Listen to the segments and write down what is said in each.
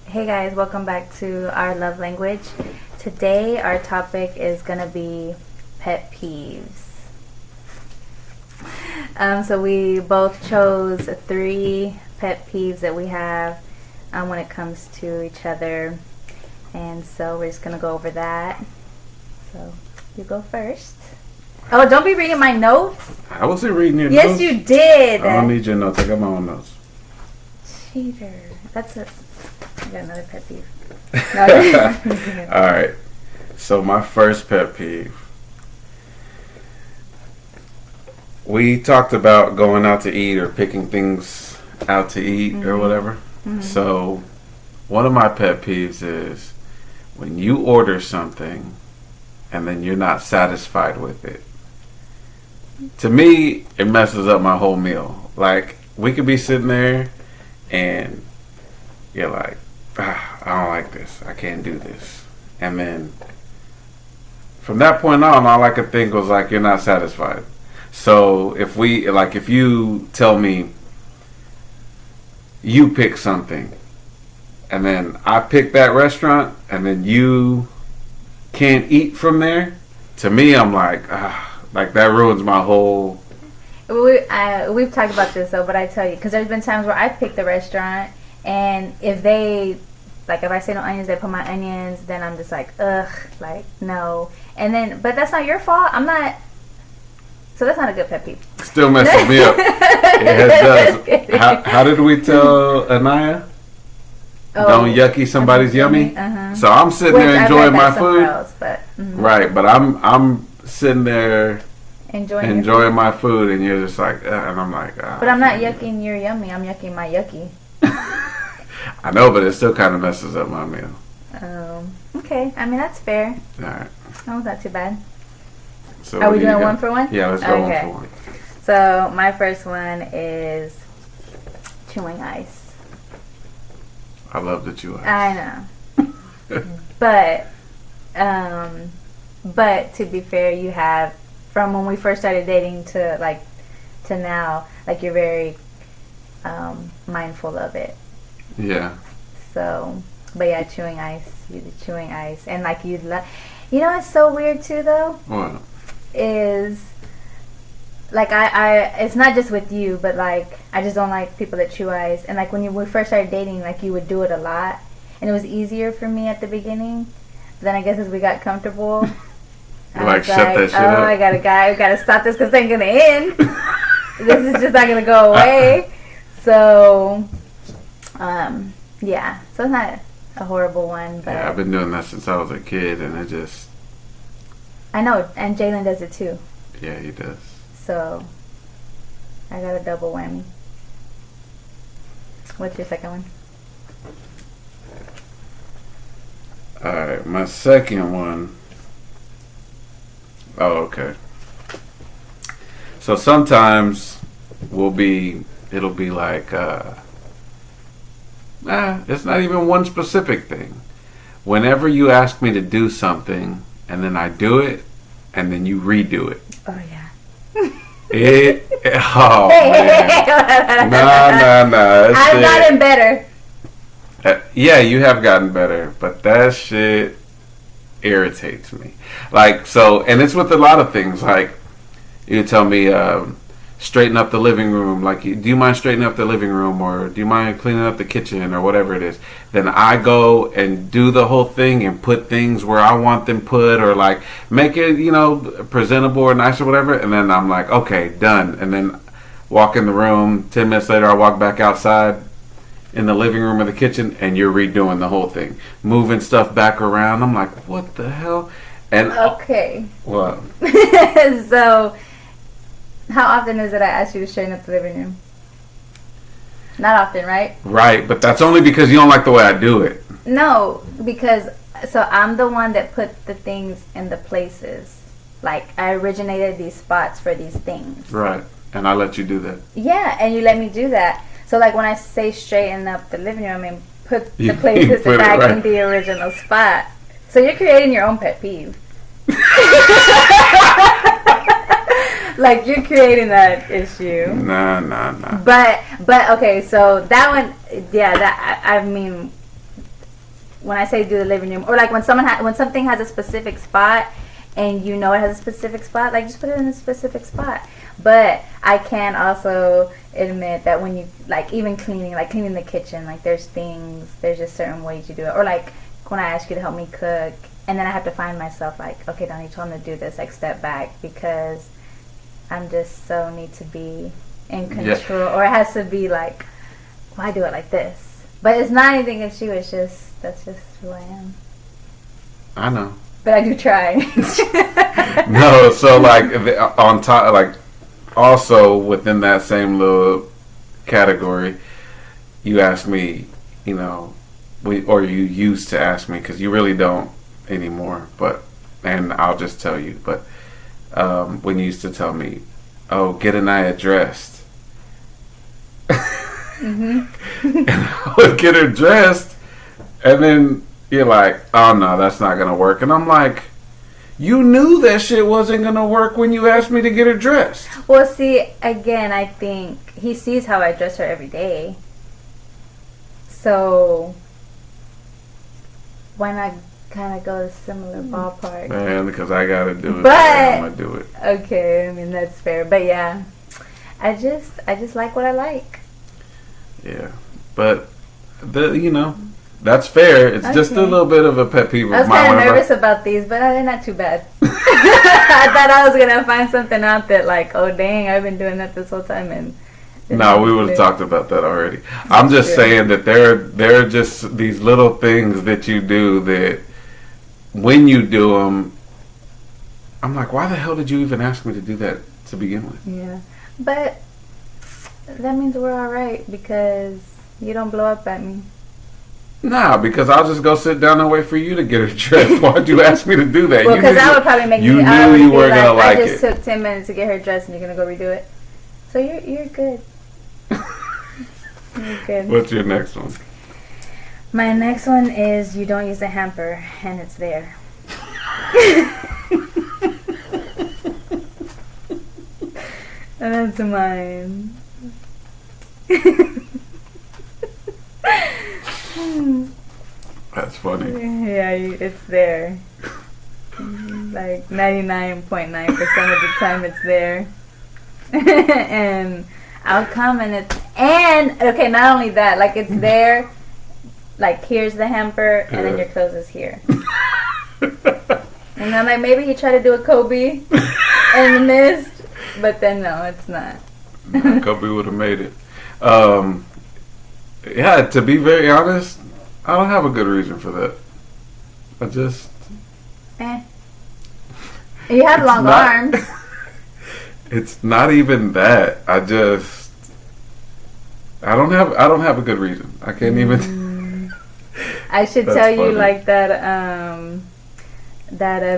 Hey guys, welcome back to our love language. Today our topic is going to be pet peeves. So we both chose 3 pet peeves that we have when it comes to each other. And so we're just going to go over that. So you go first. Oh, don't be reading my notes. I wasn't reading your Yes, notes. you did. I don't need your notes. I got my own notes. Cheater. I got another pet peeve. No. Alright. So my first pet peeve. We talked about going out to eat or picking things out to eat or whatever. Mm-hmm. So one of my pet peeves is when you order something and then you're not satisfied with it. To me, it messes up my whole meal. Like, we could be sitting there and you're like, I don't like this. I can't do this. And then from that point on, all I could think was like, you're not satisfied. So if you tell me you pick something and then I pick that restaurant and then you can't eat from there, to me, I'm like that ruins my whole. We've talked about this though, but I tell you, because there's been times where I pick the restaurant, and if I say no onions, they put my onions, then I'm just like, ugh, like no. And then, but that's not your fault. I'm not. So that's not a good pet peeve. Still messes me up. It does. How did we tell Anaya? Don't yucky somebody's yummy. Uh-huh. So I'm sitting there enjoying my food. Else, but, right, but I'm sitting there enjoying my food, and you're just like, and I'm like, but I'm not yucking your yummy. I'm yucking my yucky. I know, but it still kind of messes up my meal. Okay. I mean, that's fair. All right. That was not too bad. So are we doing one for one? Yeah, let's go one for one. So my first one is chewing ice. I love the chew ice. I know. But to be fair, you have, from when we first started dating to now, like, you're very mindful of it. Yeah. So, but yeah, chewing ice. You do chewing ice, and like you know, it's so weird too though. What? Is like I it's not just with you, but like I just don't like people that chew ice. And like when we first started dating, like you would do it a lot, and it was easier for me at the beginning. Then I guess as we got comfortable, I was shut that shit up. I gotta stop this because it ain't gonna end. This is just not gonna go away. So, yeah. So it's not a horrible one, but yeah, I've been doing that since I was a kid, and it just. I know, and Jalen does it too. Yeah, he does. So, I got a double whammy. What's your second one? Alright, my second one. Oh, okay. So sometimes it'll be like, it's not even one specific thing. Whenever you ask me to do something, and then I do it, and then you redo it. Oh, yeah. Man. Nah. I've gotten better. Yeah, you have gotten better, but that shit irritates me. Like, so, and it's with a lot of things. Like, you tell me, straighten up the living room. Like, do you mind straightening up the living room, or do you mind cleaning up the kitchen, or whatever it is? Then I go and do the whole thing and put things where I want them put, or like make it, presentable or nice or whatever. And then I'm like, okay, done. And then walk in the room. 10 minutes later, I walk back outside in the living room or the kitchen, and you're redoing the whole thing, moving stuff back around. I'm like, what the hell? And okay. What? So, how often is it I ask you to straighten up the living room? Not often, right? Right, but that's only because you don't like the way I do it. No, because I'm the one that put the things in the places. Like, I originated these spots for these things. Right, and I let you do that. Yeah, and you let me do that. So, like, when I say straighten up the living room, I mean put the places back in the original spot. So you're creating your own pet peeve. Like, you're creating that issue. Nah. But okay, so that one, yeah, I mean, when I say do the living room, or like when when something has a specific spot and you know it has a specific spot, like just put it in a specific spot. But I can also admit that when you like even cleaning the kitchen, like there's just certain ways you do it. Or like when I ask you to help me cook, and then I have to find myself like, okay, Donnie told me to do this, like step back, because I'm just so need to be in control, or it has to be like, well, I do it like this. But it's not anything against you. It's just that's just who I am. I know. But I do try. No, so like on top, like also within that same little category, you ask me, you know, or you used to ask me, because you really don't anymore. But and I'll just tell you, but when you used to tell me, "Oh, get Anaya dressed," and I would get her dressed, and then you're like, "Oh no, that's not gonna work," and I'm like, "You knew that shit wasn't gonna work when you asked me to get her dressed." Well, see, again, I think he sees how I dress her every day, so why not kind of go to similar ballpark? Man, because I gotta do it. But I'm gonna do it. Okay, I mean that's fair. But yeah, I just like what I like. Yeah, but that's fair. It's just a little bit of a pet peeve of mine. I was kind of nervous about these, but they're not too bad. I thought I was gonna find something out that like, oh dang, I've been doing that this whole time, and no, we would have talked about that already. I'm just saying that there are just these little things that you do that when you do them, I'm like, why the hell did you even ask me to do that to begin with? Yeah, but that means we're all right because you don't blow up at me. Nah, because I'll just go sit down and wait for you to get her dressed. Why'd you ask me to do that? Well, because that would probably make you me. knew you weren't gonna like it. I just took 10 minutes to get her dressed, and you're gonna go redo it. So you're good. You're good. What's your next one? My next one is you don't use a hamper, and it's there. And that's mine. That's funny. Yeah, it's there. Like 99.9% of the time it's there. And I'll come and okay, not only that, like it's there, like here's the hamper and then your clothes is here. And I'm like, maybe he tried to do a Kobe and missed, but then no, it's not. Kobe would have made it. Yeah, to be very honest, I don't have a good reason for that. I just You have long arms. It's not even that. I don't have a good reason. I can't even. I should tell you like that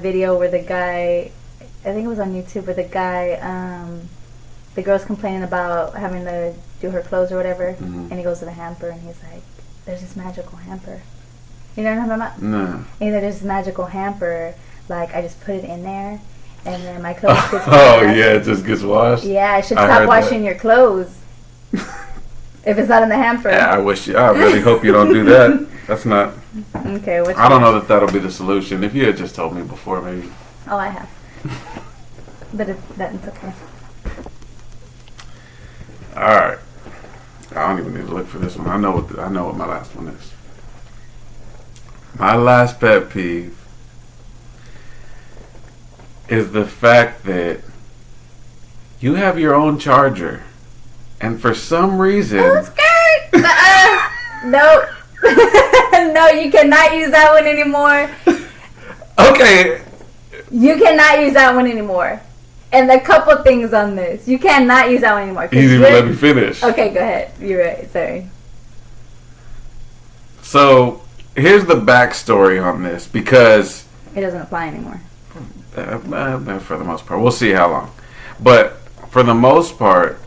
video where the guy, I think it was on YouTube, where the guy, the girl's complaining about having to do her clothes or whatever, and he goes to the hamper and he's like, "There's this magical hamper." You know what I'm talking about? No. And there's this magical hamper, like I just put it in there, and then my clothes gets washed. Oh yeah, it just gets washed. Yeah, I should stop washing your clothes if it's not in the hamper. Yeah, I really hope you don't do that. That's not. Okay. I don't know that that'll be the solution. If you had just told me before, maybe. Oh, I have. But that's okay. All right. I don't even need to look for this one. I know what my last one is. My last pet peeve is the fact that you have your own charger, and for some reason, no, no, you cannot use that one anymore. Okay. You cannot use that one anymore. And a couple things on this. You cannot use that one anymore. You didn't even let me finish. Okay, go ahead. You're right. Sorry. So, here's the backstory on this, because it doesn't apply anymore. For the most part. We'll see how long. But, for the most part,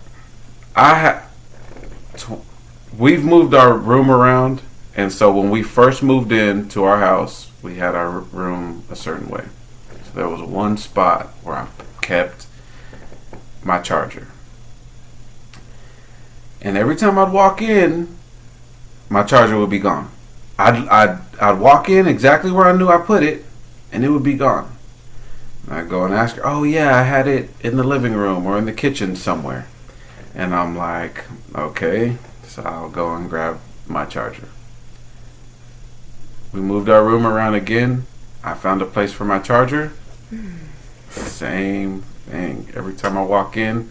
we've moved our room around, and so when we first moved into our house, we had our room a certain way. So there was one spot where I kept my charger. And every time I'd walk in, my charger would be gone. I'd walk in exactly where I knew I put it, and it would be gone. And I'd go and ask her, oh yeah, I had it in the living room or in the kitchen somewhere. And I'm like, okay, so I'll go and grab my charger. We moved our room around again. I found a place for my charger. Same thing. Every time I walk in,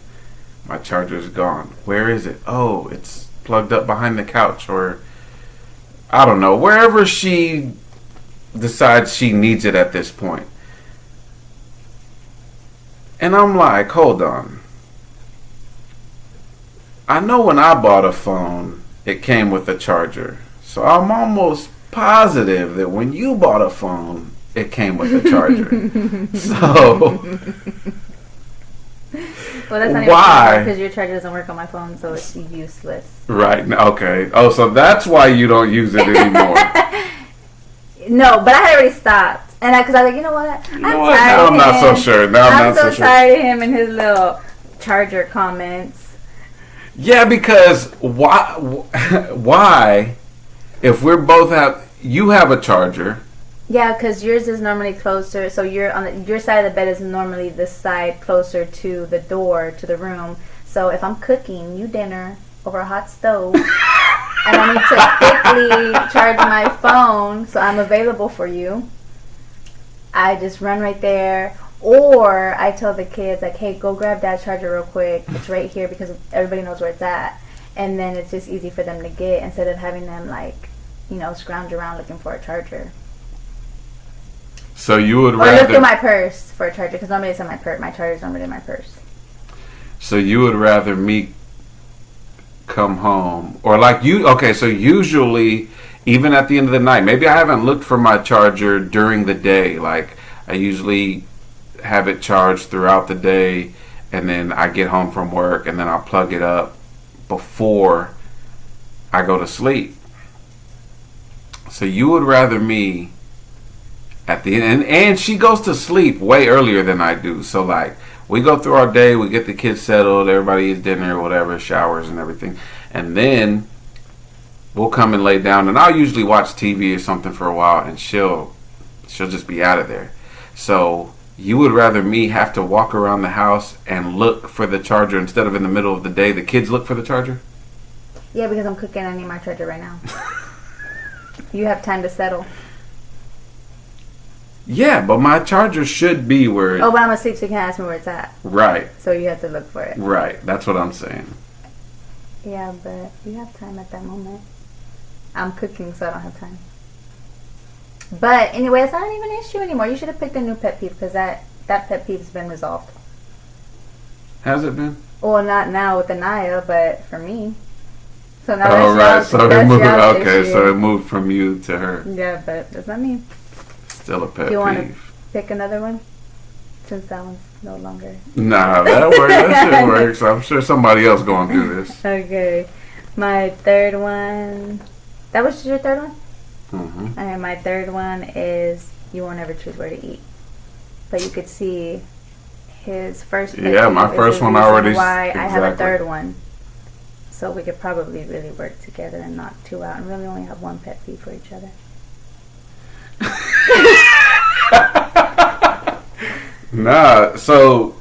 my charger's gone. Where is it? Oh, it's plugged up behind the couch, or I don't know, wherever she decides she needs it at this point. And I'm like, hold on. I know when I bought a phone, it came with a charger. So I'm almost positive that when you bought a phone, it came with a charger. So, well, that's not why? Because your charger doesn't work on my phone, so it's useless. Right. Okay. Oh, so that's why you don't use it anymore. No, but I had already stopped. And because I was like, you know what? I'm tired now of I'm him. not so sure. Now I'm not so sure. tired of him and his little charger comments. Yeah, because why? Why? If we're both you have a charger. Yeah, because yours is normally closer. So you're on your side of the bed is normally the side closer to the door to the room. So if I'm cooking you dinner over a hot stove and I need to quickly charge my phone so I'm available for you, I just run right there. Or I tell the kids, like, hey, go grab that charger real quick. It's right here because everybody knows where it's at. And then it's just easy for them to get instead of having them, like, scrounge around looking for a charger. So you would rather... Or look through my purse for a charger because normally it's in my purse. My charger's normally in my purse. So you would rather me come home. Or like you... Okay, so usually, even at the end of the night, maybe I haven't looked for my charger during the day. Like, I usually have it charged throughout the day, and then I get home from work, and then I'll plug it up before I go to sleep. So you would rather me at the end, and she goes to sleep way earlier than I do. So like we go through our day, we get the kids settled, everybody eats dinner or whatever, showers and everything, and then we'll come and lay down, and I'll usually watch TV or something for a while, and she'll just be out of there. So you would rather me have to walk around the house and look for the charger instead of in the middle of the day the kids look for the charger? Yeah, because I'm cooking. I need my charger right now. You have time to settle. Yeah, but my charger should be where Oh, but I'm asleep, so you can't ask me where it's at. Right. So you have to look for it. Right. That's what I'm saying. Yeah, but you have time at that moment. I'm cooking, so I don't have time. But anyway, it's not even an issue anymore. You should have picked a new pet peeve because that pet peeve's been resolved. Has it been? Well, not now with Anaya, but for me. So now oh, right. So it moved. Okay, issue. so it moved from you to her. Yeah, but that's not me. Still a pet peeve. Do you want to pick another one? Since that one's no longer. Nah, that works. That shit works. I'm sure somebody else going to do this. Okay. My third one. That was your third one? Mm-hmm. And my third one is you won't ever choose where to eat. But you could see his first. Yeah, my first one already. Why exactly. I have a third one. So we could probably really work together and knock two out and really only have one pet peeve for each other. Nah, so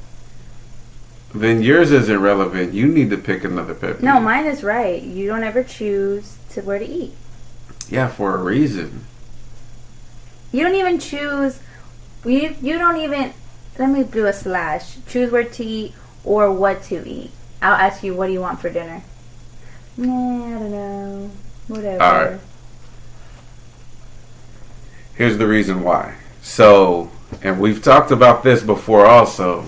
then yours isn't relevant. You need to pick another pet peeve. No, mine is right. You don't ever choose to where to eat. Yeah, for a reason. You don't even choose. You don't even. Let me do a slash. Choose where to eat or what to eat. I'll ask you, what do you want for dinner? Nah, I don't know. Whatever. All right. Here's the reason why. So, and we've talked about this before also.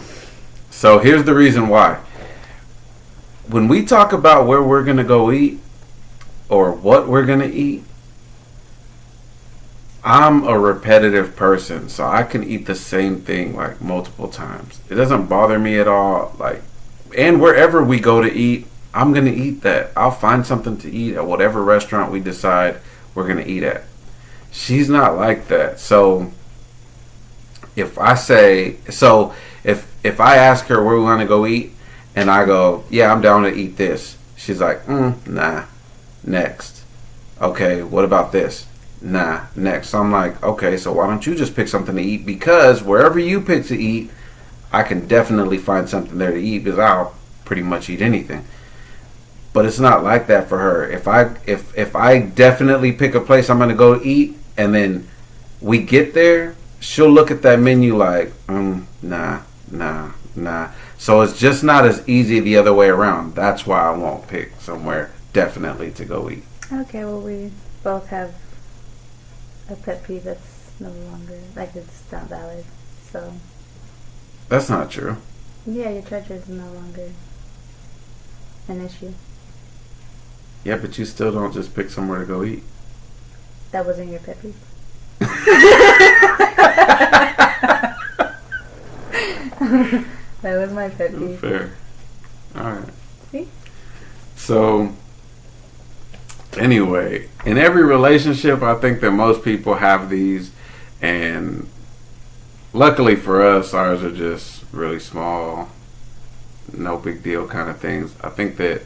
So here's the reason why. When we talk about where we're going to go eat or what we're going to eat, I'm a repetitive person, so I can eat the same thing like multiple times. It doesn't bother me at all. Like, and wherever we go to eat, I'm going to eat that. I'll find something to eat at whatever restaurant we decide we're going to eat at. She's not like that. So if I say, if I ask her where we want to go eat and I go, yeah, I'm down to eat this. She's like, nah, next. Okay, what about this? nah, next. So I'm like, okay, so why don't you just pick something to eat? Because wherever you pick to eat, I can definitely find something there to eat because I'll pretty much eat anything. But it's not like that for her. If I definitely pick a place I'm gonna go eat, and then we get there, she'll look at that menu like, nah, nah, nah. So it's just not as easy the other way around. That's why I won't pick somewhere definitely to go eat. Okay, well, we both have a pet peeve that's no longer, like, it's not valid. So, That's not true. yeah, your treasure is no longer an issue. Yeah, but you still don't just pick somewhere to go eat. That wasn't your pet peeve. That was my pet peeve. Fair. All right. See? So, anyway, in every relationship, I think that most people have these, and luckily for us, ours are just really small, no big deal kind of things. I think that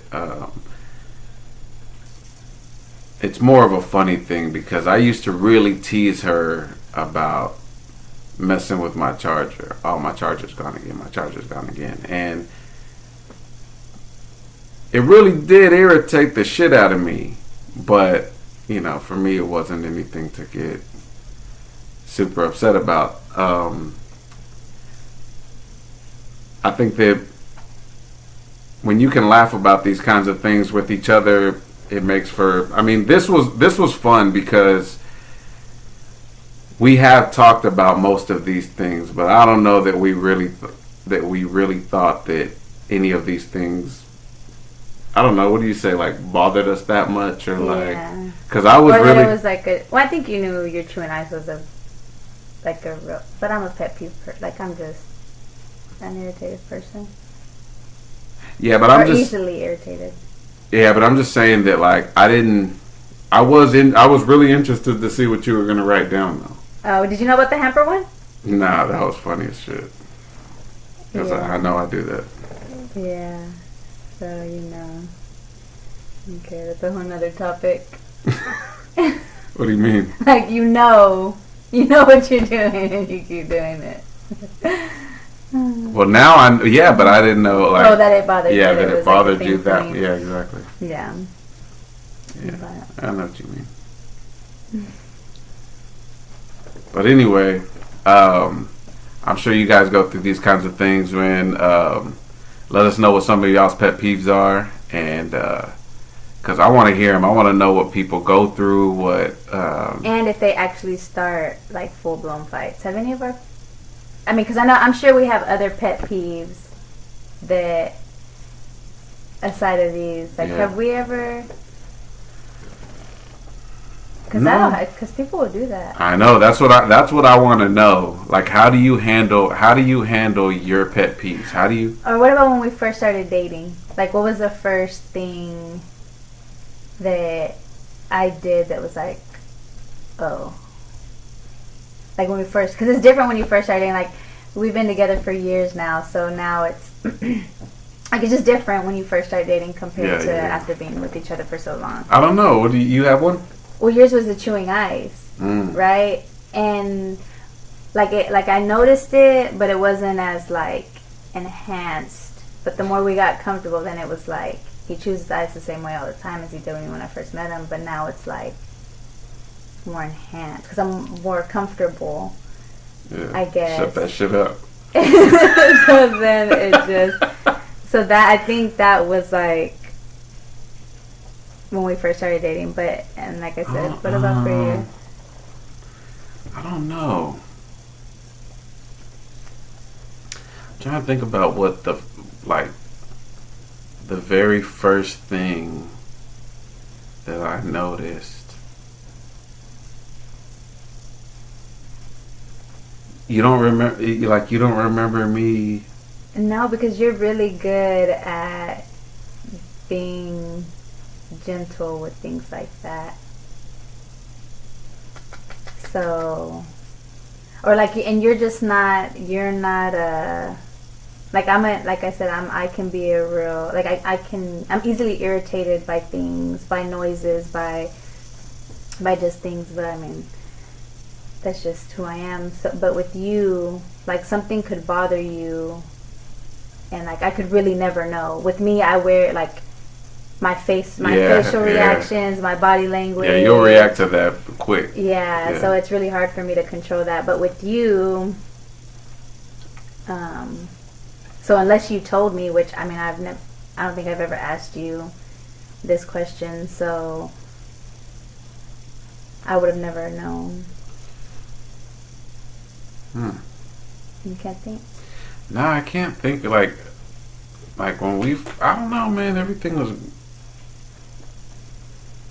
it's more of a funny thing because I used to really tease her about messing with my charger. Oh, my charger's gone again. My charger's gone again. And it really did irritate the shit out of me. But, you know, for me, it wasn't anything to get super upset about. I think that when you can laugh about these kinds of things with each other, it makes for. I mean, this was fun because we have talked about most of these things, but I don't know that we really thought that any of these things. I don't know. What do you say? Like bothered us that much, or like? Because I was or really. That it was like a. Well, I think you knew your chewing eyes was a real. But I'm a pet peeve. Like I'm just an irritated person. Yeah, but I'm just easily irritated. Yeah, but I'm just saying that like I was really interested to see what you were gonna write down though. Oh, did you know about the hamper one? Nah, that was funny as shit. Because I know I do that. Yeah. So you know. Okay, that's a whole nother topic. What do you mean? Like you know what you're doing and you keep doing it. Well, now but I didn't know. Like, that it bothered you. Yeah, that it bothered like you. That, yeah, exactly. Yeah. Yeah, I know what you mean. But anyway, I'm sure you guys go through these kinds of things when let us know what some of y'all's pet peeves are, and because I want to hear them. I want to know what people go through, and if they actually start like full blown fights. Have any of our because I'm sure we have other pet peeves that, aside of these, like, have we ever? Because people will do that. I know. That's what I want to know. Like, how do you handle your pet peeves? How do you? Or what about when we first started dating? Like, what was the first thing that I did that was like, oh. Like when we first, because it's different when you first started. Like we've been together for years now, so now it's like it's just different when you first start dating compared to after being with each other for so long. I don't know. What do you have one? Well, yours was the chewing eyes, right? And like I noticed it, but it wasn't as like enhanced. But the more we got comfortable, then it was like he chews his eyes the same way all the time as he did when I first met him. But now it's like more enhanced because I'm more comfortable. Yeah. I guess. Shut that shit up. So then it just. So that I think that was like when we first started dating. But and like I said, what about for you? I don't know. I'm trying to think about what the very first thing that I noticed. You don't remember? You don't remember me? No, because you're really good at being gentle with things like that. So, or like, and you're not like like I said, I can be a real, like I'm easily irritated by things, by noises, by by just things, but I mean, that's just who I am. So, but with you, like something could bother you, and like I could really never know. With me, I wear like my facial reactions, my body language. Yeah, you'll react to that quick. Yeah, so it's really hard for me to control that. But with you, so unless you told me, which I mean, I don't think I've ever asked you this question, so I would have never known. You can't think? No, I can't think. Like when I don't know, man. Everything was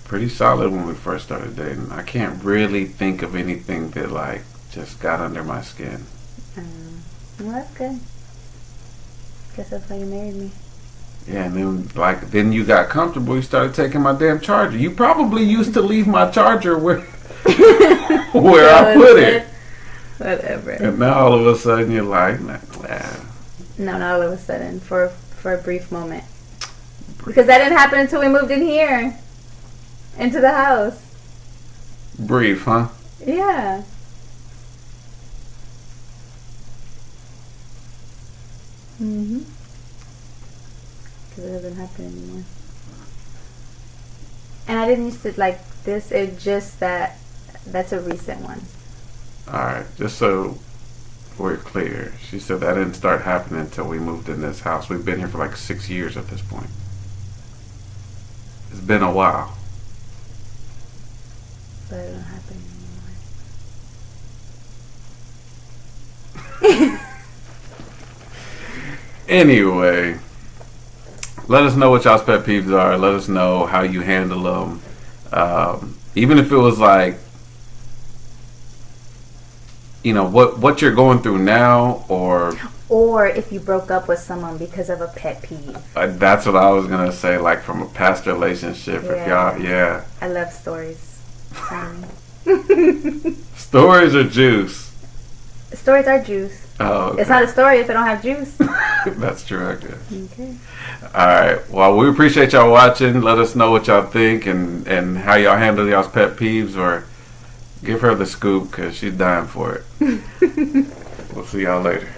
pretty solid when we first started dating. I can't really think of anything that like just got under my skin. Well, that's good. Guess that's why you married me. Yeah, and then you got comfortable. You started taking my damn charger. You probably used to leave my charger where I put it. Whatever. And now all of a sudden you're like, nah. No, not all of a sudden. For a brief moment. Because that didn't happen until we moved in here. Into the house. Brief, huh? Yeah. Because it doesn't happen anymore. And I didn't used to like this. It's just that's a recent one. Alright, just so we're clear. She said that didn't start happening until we moved in this house. We've been here for like 6 years at this point. It's been a while. But it don't happen anymore. Anyway, let us know what y'all's pet peeves are. Let us know how you handle them. Even if it was like, you know, what you're going through now, or if you broke up with someone because of a pet peeve. That's what I was gonna say. Like from a past relationship, if y'all, I love stories. Stories are juice. Stories are juice. Oh, okay. It's not a story if it don't have juice. That's true, I guess. Okay. All right. Well, we appreciate y'all watching. Let us know what y'all think and how y'all handle y'all's pet peeves, or give her the scoop because she's dying for it. We'll see y'all later.